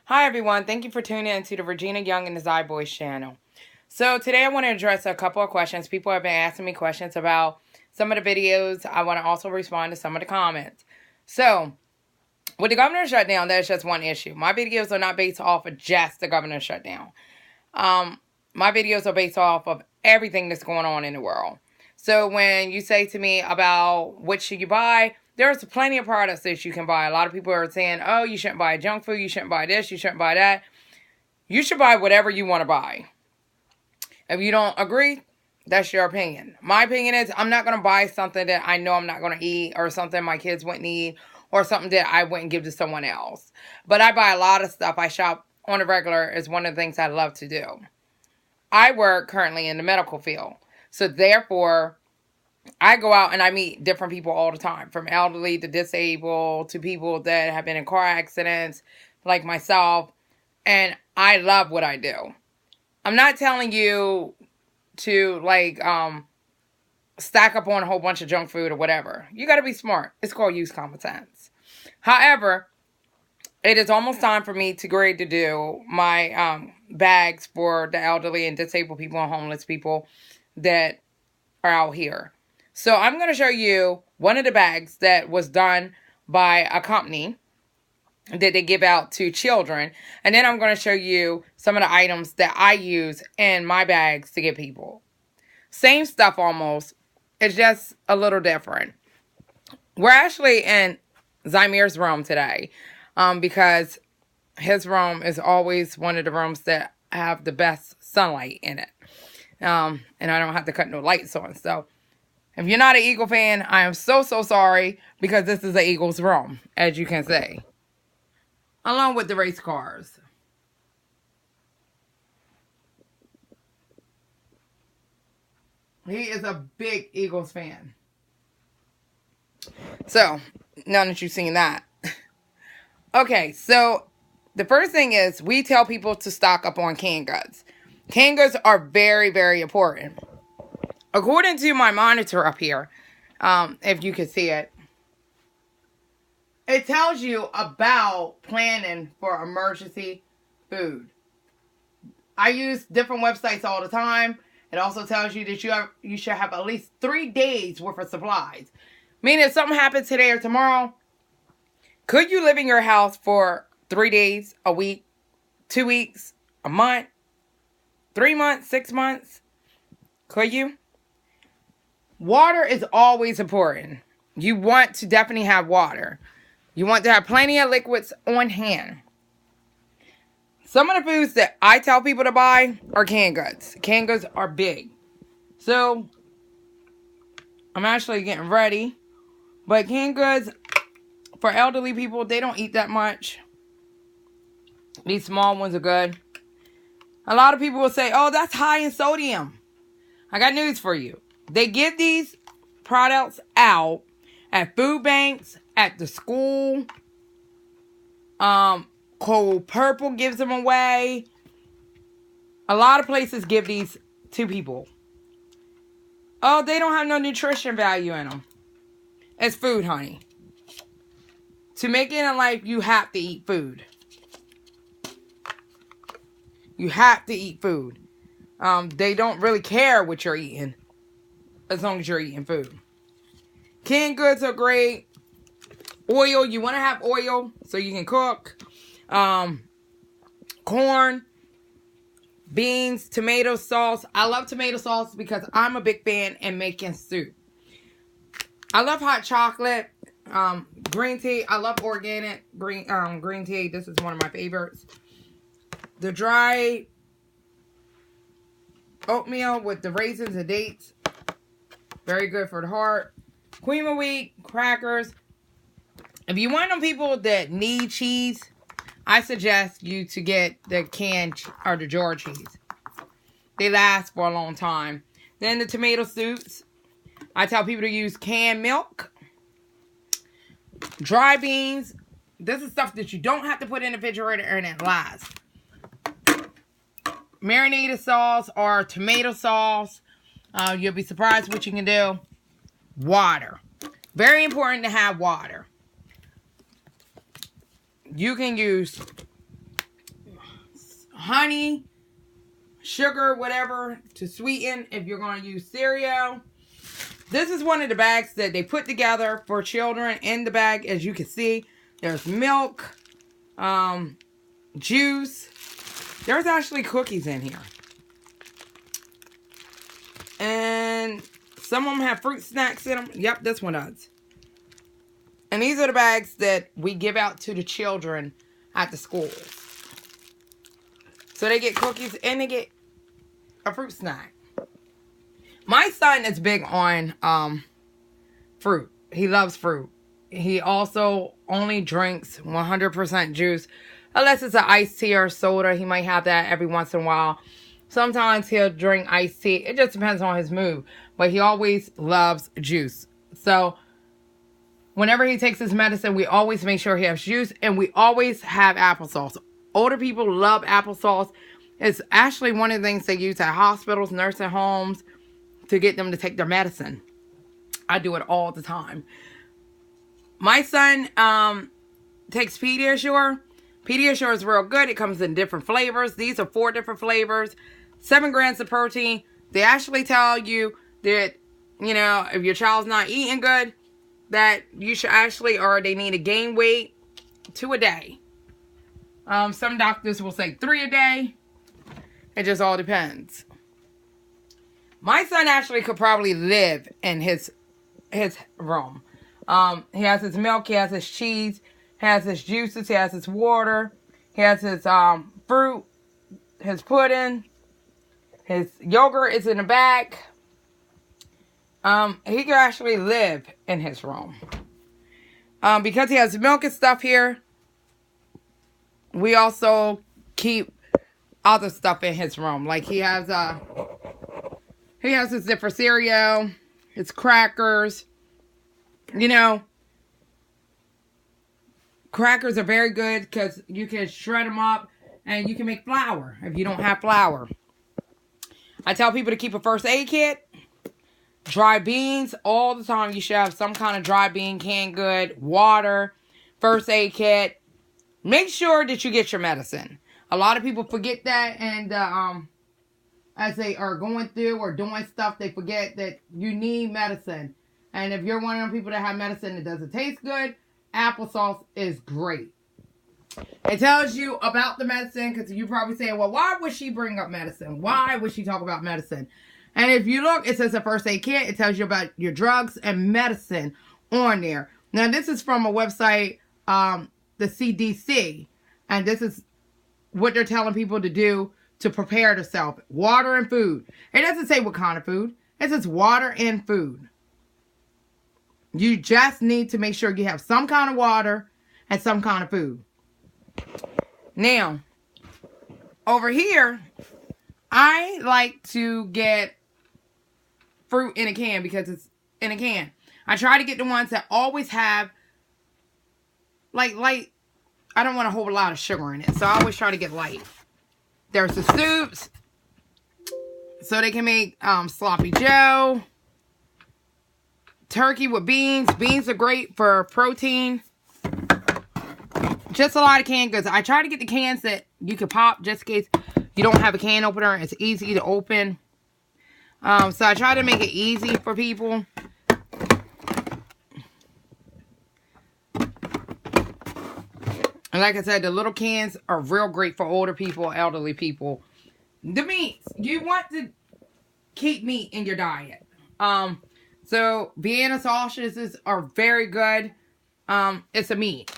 Hi everyone, thank you for tuning in to the Regina Young and the Zy Boys channel. So today I want to address a couple of questions. People have been asking me questions about some of the videos. I want to also respond to some of the comments. So, with the governor shutdown, there's just one issue. My videos are not based off of just the governor shutdown. My videos are based off of everything that's going on in the world. So when you say to me about what should you buy, there's plenty of products that you can buy. A lot of people are saying, oh, you shouldn't buy junk food, you shouldn't buy this, you shouldn't buy that. You should buy whatever you want to buy. If you don't agree, that's your opinion. My opinion is I'm not going to buy something that I know I'm not going to eat, or something my kids wouldn't eat, or something that I wouldn't give to someone else. But I buy a lot of stuff. I shop on a regular is one of the things I love to do. I work currently in the medical field. So therefore, I go out and I meet different people all the time, from elderly to disabled to people that have been in car accidents like myself. And I love what I do. I'm not telling you to stack up on a whole bunch of junk food or whatever. You got to be smart. It's called use common sense. However, it is almost time for me to go ready to do my bags for the elderly and disabled people and homeless people that are out here. So I'm going to show you one of the bags that was done by a company that they give out to children. And then I'm going to show you some of the items that I use in my bags to give people. Same stuff almost. It's just a little different. We're actually in Zymir's room today because his room is always one of the rooms that have the best sunlight in it. And I don't have to cut no lights on. So if you're not an Eagle fan, I am so sorry, because this is an Eagles room, as you can see. Along with the race cars. He is a big Eagles fan. So, now that you've seen that. Okay, so the first thing is we tell people to stock up on canned goods. Canned goods are very, very important. According to my monitor up here, if you can see it, it tells you about planning for emergency food. I use different websites all the time. It also tells you that you should have at least 3 days worth of supplies. Meaning if something happens today or tomorrow, could you live in your house for 3 days, a week, 2 weeks, a month, 3 months, 6 months? Could you? Water is always important. You want to definitely have water. You want to have plenty of liquids on hand. Some of the foods that I tell people to buy are canned goods. Canned goods are big. So, I'm actually getting ready. But canned goods, for elderly people, they don't eat that much. These small ones are good. A lot of people will say, oh, that's high in sodium. I got news for you. They give these products out at food banks, at the school. Cold Purple gives them away. A lot of places give these to people. Oh, they don't have no nutrition value in them. It's food, honey. To make it in life, you have to eat food. You have to eat food. They don't really care what you're eating, as long as you're eating food. Canned goods are great. Oil, you want to have oil so you can cook. Corn, beans, tomato sauce. I love tomato sauce because I'm a big fan in making soup. I love hot chocolate. Green tea. I love organic green tea. This is one of my favorites. The dry oatmeal with the raisins and dates. Very good for the heart. Cream of wheat, crackers. If you want them people that need cheese, I suggest you to get the canned or the jar cheese. They last for a long time. Then the tomato soups. I tell people to use canned milk. Dry beans. This is stuff that you don't have to put in the refrigerator and it lasts. Marinated sauce or tomato sauce. You'll be surprised what you can do. Water. Very important to have water. You can use honey, sugar, whatever, to sweeten if you're going to use cereal. This is one of the bags that they put together for children. In the bag, as you can see, there's milk, juice. There's actually cookies in here. And some of them have fruit snacks in them. Yep, this one does. And these are the bags that we give out to the children at the schools. So they get cookies and they get a fruit snack. My son is big on fruit. He loves fruit. He also only drinks 100% juice. Unless it's an iced tea or soda. He might have that every once in a while. Sometimes he'll drink iced tea. It just depends on his mood. But he always loves juice. So whenever he takes his medicine, we always make sure he has juice. And we always have applesauce. Older people love applesauce. It's actually one of the things they use at hospitals, nursing homes, to get them to take their medicine. I do it all the time. My son takes Pediasure. Pediasure is real good. It comes in different flavors. These are 4 different flavors. 7 grams of protein. They actually tell you that, you know, if your child's not eating good, that you should actually, or they need to gain weight 2 a day. Some doctors will say 3 a day. It just all depends. My son actually could probably live in his room. He has his milk, he has his cheese, he has his juices, he has his water, he has his fruit, his pudding, his yogurt is in the back. He could actually live in his room. Because he has milk and stuff here, we also keep other stuff in his room. Like he has his different cereal, his crackers. You know, crackers are very good because you can shred them up and you can make flour if you don't have flour. I tell people to keep a first aid kit. Dry beans all the time. You should have some kind of dry bean, canned good, water, first aid kit. Make sure that you get your medicine. A lot of people forget that, and as they are going through or doing stuff, they forget that you need medicine. And if you're one of them people that have medicine that doesn't taste good, applesauce is great. It tells you about the medicine, because you're probably saying, well, why would she bring up medicine? Why would she talk about medicine? And if you look, it says a first aid kit. It tells you about your drugs and medicine on there. Now, this is from a website, the CDC. And this is what they're telling people to do to prepare themselves. Water and food. It doesn't say what kind of food. It says water and food. You just need to make sure you have some kind of water and some kind of food. Now, over here, I like to get fruit in a can because it's in a can. I try to get the ones that always have like light. I don't want a whole lot of sugar in it, so I always try to get light. There's the soups, so they can make sloppy joe, turkey with beans. Beans are great for protein. Just a lot of canned goods. I try to get the cans that you can pop just in case you don't have a can opener. It's easy to open. So I try to make it easy for people. And like I said, the little cans are real great for older people, elderly people. The meats. You want to keep meat in your diet. So Vienna sausages are very good. It's a meat.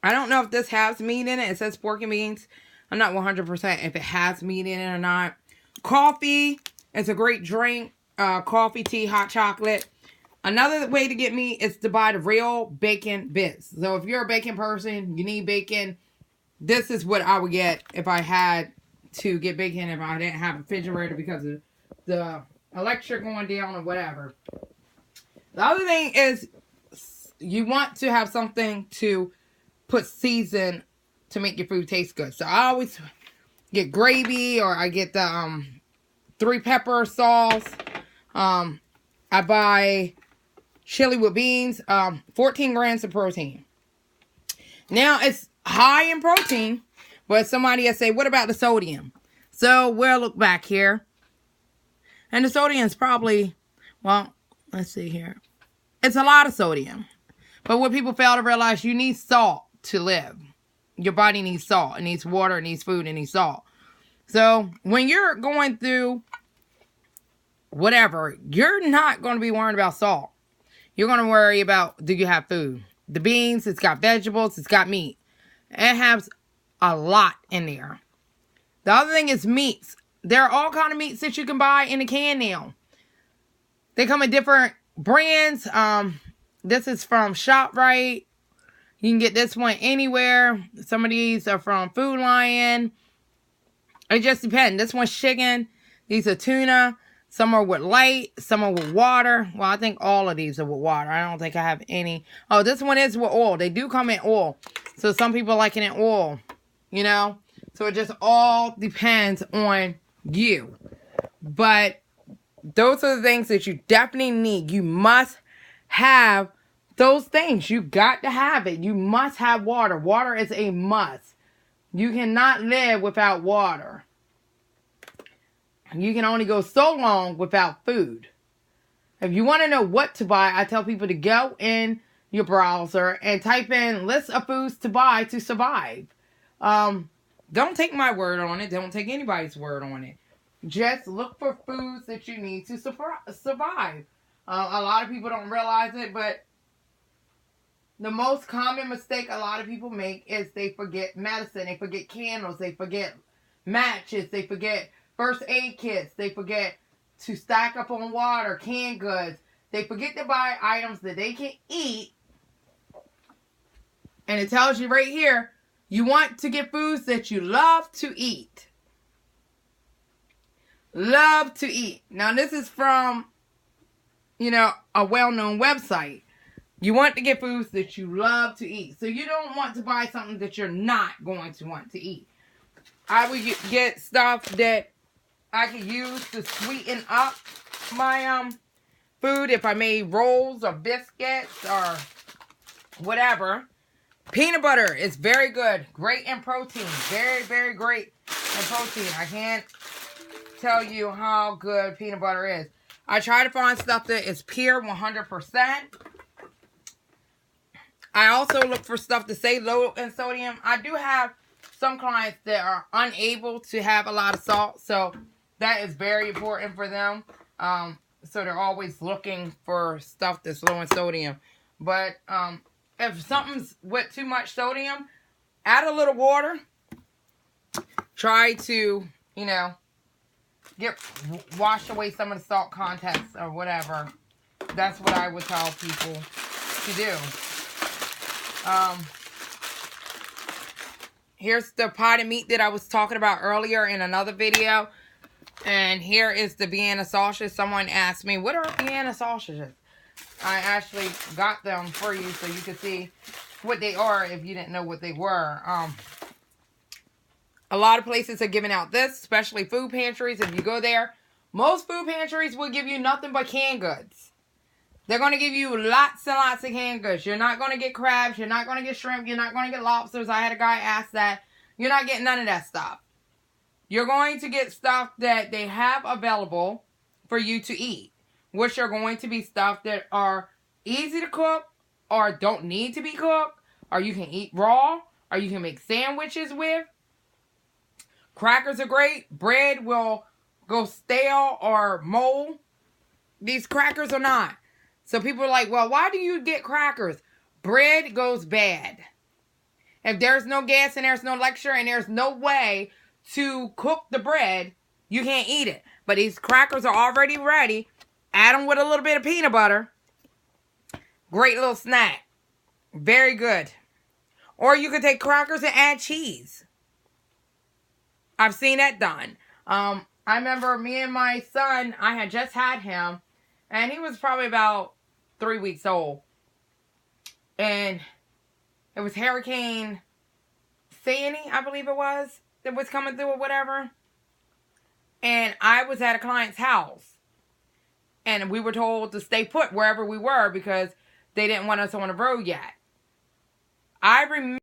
I don't know if this has meat in it. It says pork and beans. I'm not 100% if it has meat in it or not. Coffee is a great drink. Coffee, tea, hot chocolate. Another way to get meat is to buy the real bacon bits. So if you're a bacon person, you need bacon. This is what I would get if I had to get bacon if I didn't have a refrigerator because of the electric going down or whatever. The other thing is you want to have something to put season to make your food taste good. So I always get gravy, or I get the 3-pepper sauce. I buy chili with beans, 14 grams of protein. Now, it's high in protein, But somebody will say, what about the sodium? So we'll look back here. And the sodium is probably, well, let's see here. It's a lot of sodium. But what people fail to realize, you need salt to live. Your body needs salt. It needs water. It needs food. It needs salt. So when you're going through whatever, you're not going to be worried about salt. You're going to worry about, do you have food? The beans, it's got vegetables, it's got meat. It has a lot in there. The other thing is meats. There are all kind of meats that you can buy in a can now. They come in different brands. This is from ShopRite. You can get this one anywhere. Some of these are from Food Lion. It just depends. This one's chicken. These are tuna. Some are with light. Some are with water. Well, I think all of these are with water. I don't think I have any. Oh, this one is with oil. They do come in oil. So some people like it in oil. You know? So it just all depends on you. But those are the things that you definitely need. You must have those things. You got to have it. You must have water. Water is a must. You cannot live without water. You can only go so long without food. If you want to know what to buy, I tell people to go in your browser and type in list of foods to buy to survive. Don't take my word on it. Don't take anybody's word on it. Just look for foods that you need to survive. A lot of people don't realize it, but the most common mistake a lot of people make is they forget medicine. They forget candles. They forget matches. They forget first aid kits. They forget to stack up on water, canned goods. They forget to buy items that they can eat. And it tells you right here, you want to get foods that you love to eat. Love to eat. Now this is from, a well-known website. You want to get foods that you love to eat. So you don't want to buy something that you're not going to want to eat. I would get stuff that I could use to sweeten up my food if I made rolls or biscuits or whatever. Peanut butter is very good. Great in protein. Very, very great in protein. I can't tell you how good peanut butter is. I try to find stuff that is pure 100%. I also look for stuff to say low in sodium. I do have some clients that are unable to have a lot of salt, so that is very important for them. So they're always looking for stuff that's low in sodium. But if something's with too much sodium, add a little water. Try to, wash away some of the salt contents or whatever. That's what I would tell people to do. Here's the potted meat that I was talking about earlier in another video. And here is the Vienna sausage. Someone asked me, what are Vienna sausages? I actually got them for you so you could see what they are if you didn't know what they were. A lot of places are giving out this, especially food pantries. If you go there, most food pantries will give you nothing but canned goods. They're going to give you lots and lots of canned goods. You're not going to get crabs. You're not going to get shrimp. You're not going to get lobsters. I had a guy ask that. You're not getting none of that stuff. You're going to get stuff that they have available for you to eat, which are going to be stuff that are easy to cook or don't need to be cooked, or you can eat raw, or you can make sandwiches with. Crackers are great. Bread will go stale or mold. These crackers are not. So people are like, well, why do you get crackers? Bread goes bad. If there's no gas and there's no lecture and there's no way to cook the bread, you can't eat it. But these crackers are already ready. Add them with a little bit of peanut butter. Great little snack. Very good. Or you could take crackers and add cheese. I've seen that done. I remember me and my son, I had just had him, and he was probably about 3 weeks old. And it was Hurricane Sandy, I believe it was, that was coming through or whatever. And I was at a client's house. And we were told to stay put wherever we were because they didn't want us on the road yet. I remember